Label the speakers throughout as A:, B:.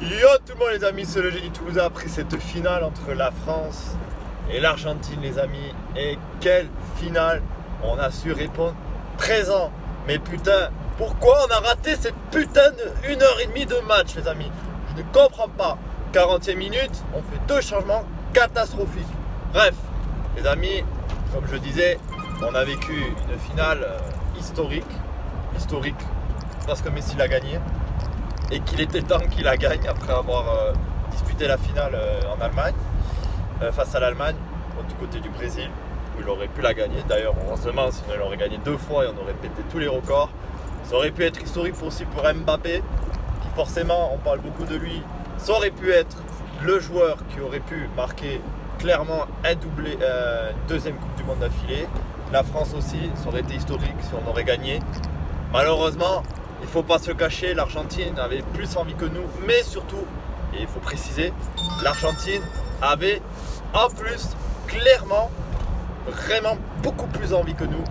A: Yo tout le monde les amis, c'est le Génie Toulousain après cette finale entre la France et l'Argentine les amis. Et quelle finale! On a su répondre présent. Mais putain, pourquoi on a raté cette putain de 1h30 de match les amis? Je ne comprends pas. 40e minute, on fait deux changements catastrophiques. Bref, les amis, comme je disais, on a vécu une finale historique. Historique parce que Messi l'a gagné. Et qu'il était temps qu'il la gagne après avoir disputé la finale en Allemagne, face à l'Allemagne, du côté du Brésil, où il aurait pu la gagner. D'ailleurs, heureusement, sinon il aurait gagné 2 fois et on aurait pété tous les records. Ça aurait pu être historique aussi pour Mbappé, qui forcément, on parle beaucoup de lui, ça aurait pu être le joueur qui aurait pu marquer clairement un doublé, une deuxième Coupe du Monde d'affilée. La France aussi, ça aurait été historique si on aurait gagné. Malheureusement, il ne faut pas se cacher, l'Argentine avait plus envie que nous, mais surtout, et il faut préciser, l'Argentine avait en plus clairement, vraiment beaucoup plus envie que nous.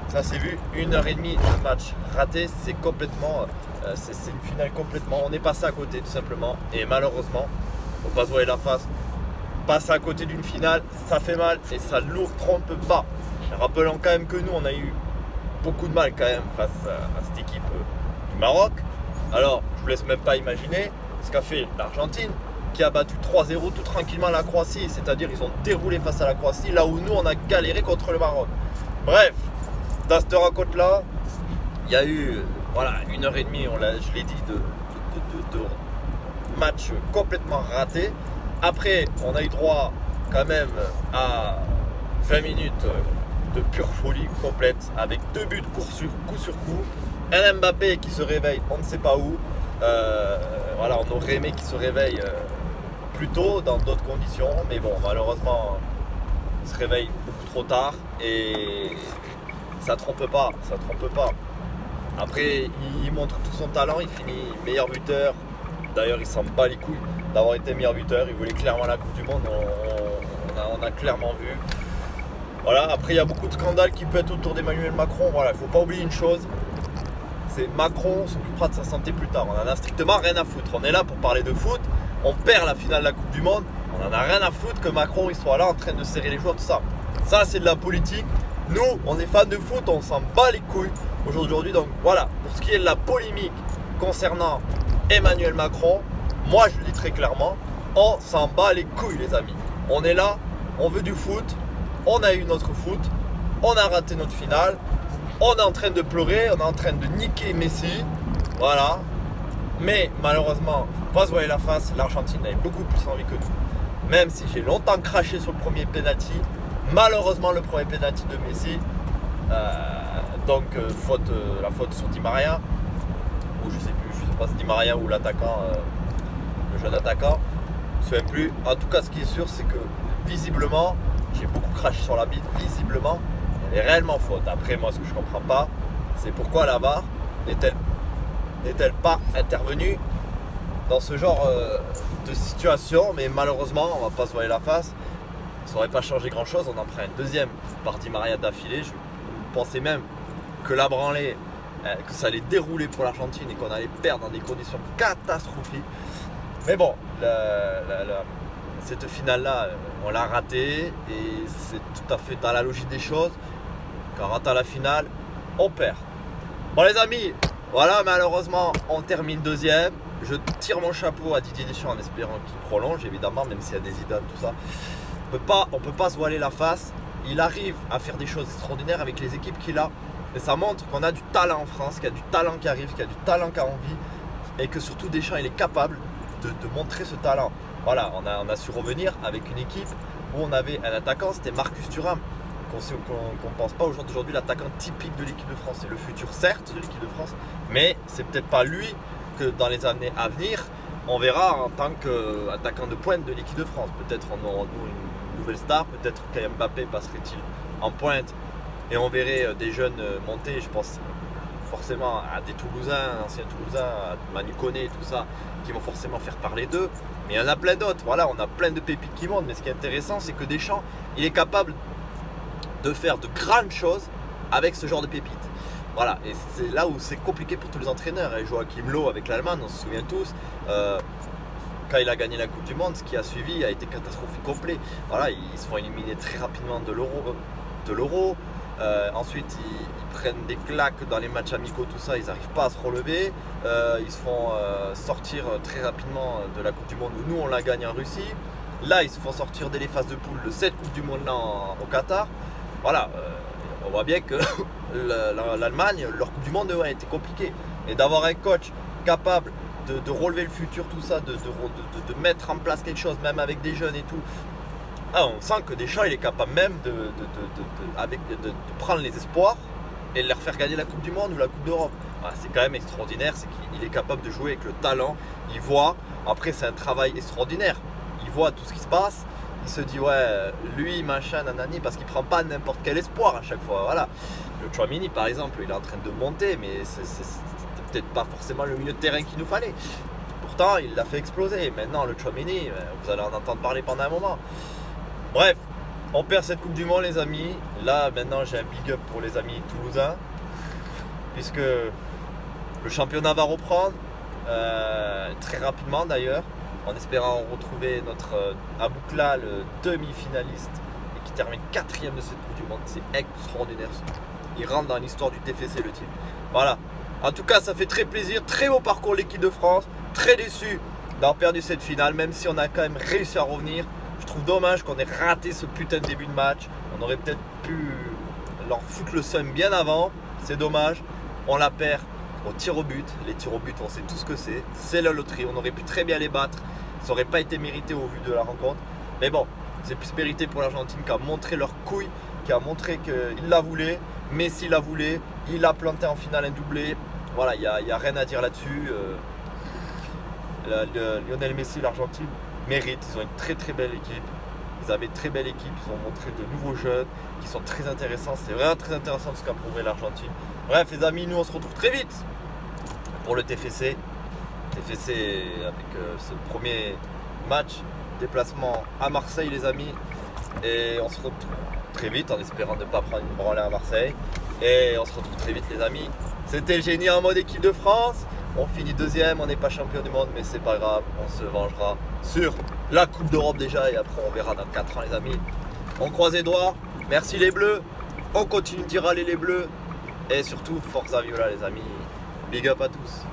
A: Ça s'est vu, 1h30 de match raté, c'est complètement, c'est une finale complètement, on est passé à côté tout simplement, et malheureusement, il ne faut pas se voiler la face, passer à côté d'une finale, ça fait mal et ça ne nous trompe pas. Rappelons quand même que nous, on a eu beaucoup de mal quand même face à cette équipe du Maroc. Alors, je vous laisse même pas imaginer ce qu'a fait l'Argentine, qui a battu 3-0 tout tranquillement la Croatie. C'est-à-dire, ils ont déroulé face à la Croatie, là où nous, on a galéré contre le Maroc. Bref, dans cette rencontre-là, il y a eu, voilà, 1h30, je l'ai dit, de match complètement raté. Après, on a eu droit quand même à 20 minutes de pure folie complète, avec 2 buts coup sur coup. Un Mbappé qui se réveille, on ne sait pas où. Voilà, on aurait aimé qu'il se réveille plus tôt dans d'autres conditions, mais bon, malheureusement, il se réveille beaucoup trop tard et ça trompe pas, ça trompe pas. Après, il montre tout son talent, il finit meilleur buteur. D'ailleurs, il s'en bat les couilles d'avoir été meilleur buteur. Il voulait clairement la Coupe du Monde, on a clairement vu. Voilà, après, il y a beaucoup de scandales qui peuvent être autour d'Emmanuel Macron. Voilà, il ne faut pas oublier une chose. C'est Macron s'occupera de sa santé plus tard. On en a strictement rien à foutre. On est là pour parler de foot. On perd la finale de la Coupe du Monde. On en a rien à foutre que Macron il soit là en train de serrer les joueurs, tout ça. Ça, c'est de la politique. Nous, on est fans de foot, on s'en bat les couilles aujourd'hui. Donc voilà, pour ce qui est de la polémique concernant Emmanuel Macron, moi je le dis très clairement, on s'en bat les couilles les amis. On est là, on veut du foot, on a eu notre foot, on a raté notre finale. On est en train de pleurer, on est en train de niquer Messi, voilà. Mais malheureusement, faut pas se voiler la face, l'Argentine avait beaucoup plus envie que nous. Même si j'ai longtemps craché sur le premier penalty, malheureusement le premier penalty de Messi, la faute sur Di Maria, ou je sais pas si Di Maria ou l'attaquant, le jeune attaquant, je ne me souviens plus. En tout cas, ce qui est sûr, c'est que visiblement, j'ai beaucoup craché sur la bite, visiblement. Elle est réellement faute. Après, moi, ce que je comprends pas, c'est pourquoi la VAR n'est-elle pas intervenue dans ce genre de situation. Mais malheureusement, on va pas se voiler la face. Ça n'aurait pas changé grand-chose. On en prend une deuxième par Di Maria d'affilée. Je pensais même que la branlée, que ça allait dérouler pour l'Argentine et qu'on allait perdre dans des conditions catastrophiques. Mais bon, cette finale-là, on l'a ratée et c'est tout à fait dans la logique des choses. Quand on rentre à la finale, on perd. Bon les amis, voilà, malheureusement, on termine deuxième. Je tire mon chapeau à Didier Deschamps en espérant qu'il prolonge, évidemment, même s'il y a des Zidane, tout ça. On peut pas se voiler la face. Il arrive à faire des choses extraordinaires avec les équipes qu'il a. Et ça montre qu'on a du talent en France, qu'il y a du talent qui arrive, qu'il y a du talent qui a envie. Et que surtout Deschamps, il est capable de montrer ce talent. Voilà, on a su revenir avec une équipe où on avait un attaquant, c'était Marcus Thuram. Qu'on ne pense pas aujourd'hui l'attaquant typique de l'équipe de France. C'est le futur certes de l'équipe de France, mais c'est peut-être pas lui que dans les années à venir, on verra en tant qu'attaquant de pointe de l'équipe de France. Peut-être on aura une nouvelle star, peut-être qu'Mbappé passerait-il en pointe et on verrait des jeunes monter, je pense forcément à des Toulousains, anciens Toulousains, à Manu Koné, tout ça, qui vont forcément faire parler d'eux. Mais il y en a plein d'autres, voilà, on a plein de pépites qui montent, mais ce qui est intéressant, c'est que Deschamps, il est capable de faire de grandes choses avec ce genre de pépites. Voilà, et c'est là où c'est compliqué pour tous les entraîneurs. Et Joachim Löw avec l'Allemagne, on se souvient tous, quand il a gagné la Coupe du Monde, ce qui a suivi a été catastrophique complet. Voilà, ils se font éliminer très rapidement de l'Euro. Ensuite, ils prennent des claques dans les matchs amicaux, tout ça, ils n'arrivent pas à se relever. Ils se font sortir très rapidement de la Coupe du Monde où nous on la gagne en Russie. Là, ils se font sortir dès les phases de poule de cette Coupe du Monde là au Qatar. Voilà, on voit bien que l'Allemagne, leur Coupe du Monde a été compliquée. Et d'avoir un coach capable de relever le futur, tout ça, de mettre en place quelque chose, même avec des jeunes et tout. Ah, on sent que Deschamps, il est capable même de prendre les espoirs et de leur faire gagner la Coupe du Monde ou la Coupe d'Europe. Voilà, c'est quand même extraordinaire, c'est qu'il est capable de jouer avec le talent, il voit. Après, c'est un travail extraordinaire. Il voit tout ce qui se passe, il se dit ouais, lui, machin, nanani, parce qu'il prend pas n'importe quel espoir à chaque fois. Voilà. Le Tchouaméni, par exemple, il est en train de monter, mais c'est peut-être pas forcément le milieu de terrain qu'il nous fallait. Pourtant, il l'a fait exploser. Maintenant, le Tchouaméni, vous allez en entendre parler pendant un moment. Bref, on perd cette Coupe du Monde, les amis. Là, maintenant, j'ai un big up pour les amis toulousains, puisque le championnat va reprendre très rapidement d'ailleurs, en espérant retrouver notre Aboukla, le demi-finaliste, et qui termine 4e de cette Coupe du Monde. C'est extraordinaire. Il rentre dans l'histoire du TFC, le type. Voilà. En tout cas, ça fait très plaisir. Très beau parcours de l'équipe de France. Très déçu d'avoir perdu cette finale, même si on a quand même réussi à revenir. Je trouve dommage qu'on ait raté ce putain de début de match. On aurait peut-être pu leur foutre le seum bien avant. C'est dommage. On la perd au tir au but. Les tirs au but, on sait tout ce que c'est. C'est la loterie. On aurait pu très bien les battre. Ça n'aurait pas été mérité au vu de la rencontre. Mais bon, c'est plus mérité pour l'Argentine qui a montré leur couille, qui a montré qu'il la voulait. Messi la voulait. Il a planté en finale un doublé. Voilà, il n'y a rien à dire là-dessus. Lionel Messi, l'Argentine, mérite. Ils ont une très très belle équipe. Ils avaient une très belle équipe. Ils ont montré de nouveaux jeunes qui sont très intéressants. C'est vraiment très intéressant ce qu'a prouvé l'Argentine. Bref, les amis, nous on se retrouve très vite pour le TFC. TFC avec ce premier match, déplacement à Marseille, les amis. Et on se retrouve très vite en espérant ne pas prendre une branlée à Marseille. Et on se retrouve très vite, les amis. C'était le génie en mode équipe de France. On finit deuxième, on n'est pas champion du monde, mais c'est pas grave, on se vengera sur la Coupe d'Europe déjà, et après on verra dans 4 ans, les amis. On croise les doigts, merci les Bleus, on continue d'y râler les Bleus, et surtout Forza Viola, les amis. Big up à tous.